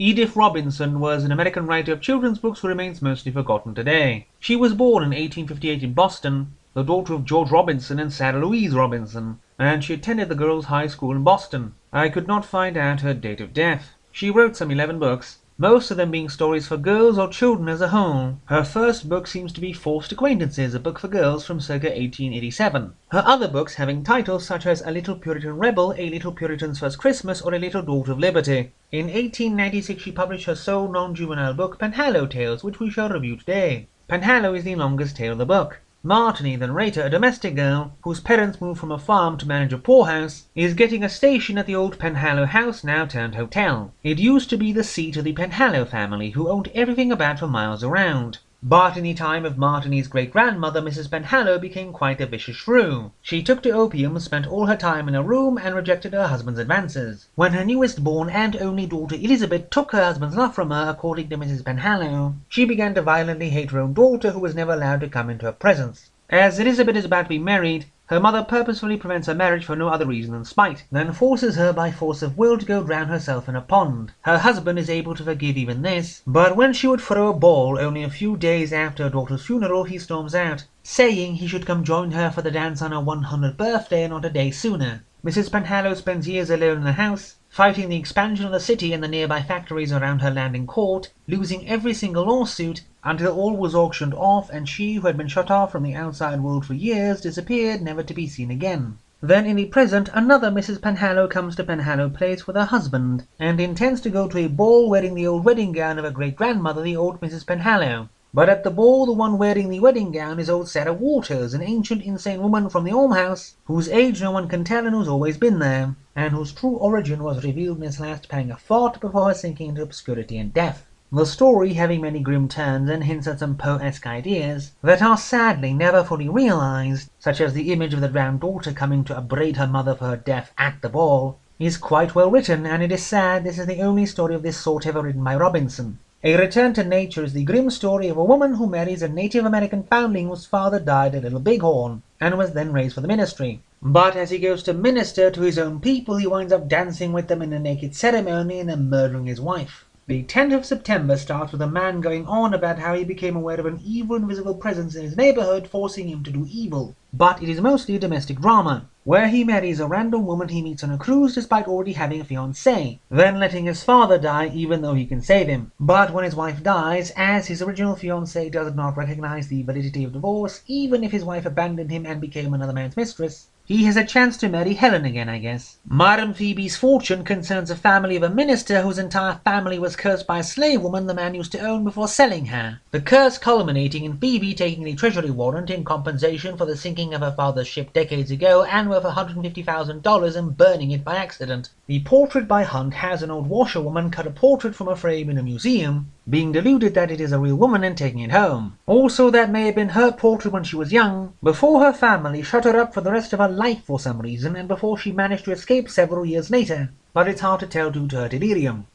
Edith Robinson was an American writer of children's books who remains mostly forgotten today. She was born in 1858 in Boston, the daughter of George Robinson and Sarah Louise Robinson, and she attended the girls' high school in Boston. I could not find out her date of death. She wrote some 11 books, most of them being stories for girls or children as a whole. Her first book seems to be Forced Acquaintances, a book for girls from circa 1887. Her other books having titles such as A Little Puritan Rebel, A Little Puritan's First Christmas, or A Little Daughter of Liberty. In 1896 she published her sole non-juvenile book, Penhallow Tales, which we shall review today. Penhallow is the longest tale of the book. Martiny, the narrator, a domestic girl, whose parents moved from a farm to manage a poorhouse, is getting a station at the old Penhallow house, now turned hotel. It used to be the seat of the Penhallow family, who owned everything about for miles around. But in the time of Martiny's great-grandmother, Mrs. Penhallow became quite a vicious shrew. She took to opium, spent all her time in a room, and rejected her husband's advances. When her newest born and only daughter Elizabeth took her husband's love from her, according to Mrs. Penhallow, she began to violently hate her own daughter, who was never allowed to come into her presence. As Elizabeth is about to be married, her mother purposefully prevents her marriage for no other reason than spite, then forces her by force of will to go drown herself in a pond. Her husband is able to forgive even this, but when she would throw a ball only a few days after her daughter's funeral, he storms out, saying he should come join her for the dance on her 100th birthday and not a day sooner. Mrs. Penhallow spends years alone in the house, fighting the expansion of the city and the nearby factories around her land in court, losing every single lawsuit, until all was auctioned off and she, who had been shut off from the outside world for years, disappeared, never to be seen again. Then in the present, another Mrs. Penhallow comes to Penhallow Place with her husband, and intends to go to a ball wearing the old wedding gown of her great-grandmother, the old Mrs. Penhallow. But at the ball, the one wearing the wedding gown is old Sarah Waters, an ancient insane woman from the almshouse, whose age no one can tell and who's always been there, and whose true origin was revealed in his last pang of thought before her sinking into obscurity and death. The story having many grim turns and hints at some Poe-esque ideas that are sadly never fully realized, such as the image of the drowned daughter coming to upbraid her mother for her death at the ball, is quite well written, and it is sad this is the only story of this sort ever written by Robinson. A Return to Nature is the grim story of a woman who marries a Native American foundling whose father died at Little Bighorn, and was then raised for the ministry. But as he goes to minister to his own people, he winds up dancing with them in a naked ceremony and then murdering his wife. The 10th of September starts with a man going on about how he became aware of an evil invisible presence in his neighborhood forcing him to do evil. But it is mostly a domestic drama, where he marries a random woman he meets on a cruise despite already having a fiancée, then letting his father die even though he can save him. But when his wife dies, as his original fiancée does not recognize the validity of divorce, even if his wife abandoned him and became another man's mistress, he has a chance to marry Helen again, I guess. Madam Phoebe's fortune concerns a family of a minister whose entire family was cursed by a slave woman the man used to own before selling her. The curse culminating in Phoebe taking the treasury warrant in compensation for the sinking of her father's ship decades ago and worth $150,000 and burning it by accident. The portrait by Hunt has an old washerwoman cut a portrait from a frame in a museum, being deluded that it is a real woman and taking it home. Also, that may have been her portrait when she was young, before her family shut her up for the rest of her life for some reason, and before she managed to escape several years later. But it's hard to tell due to her delirium.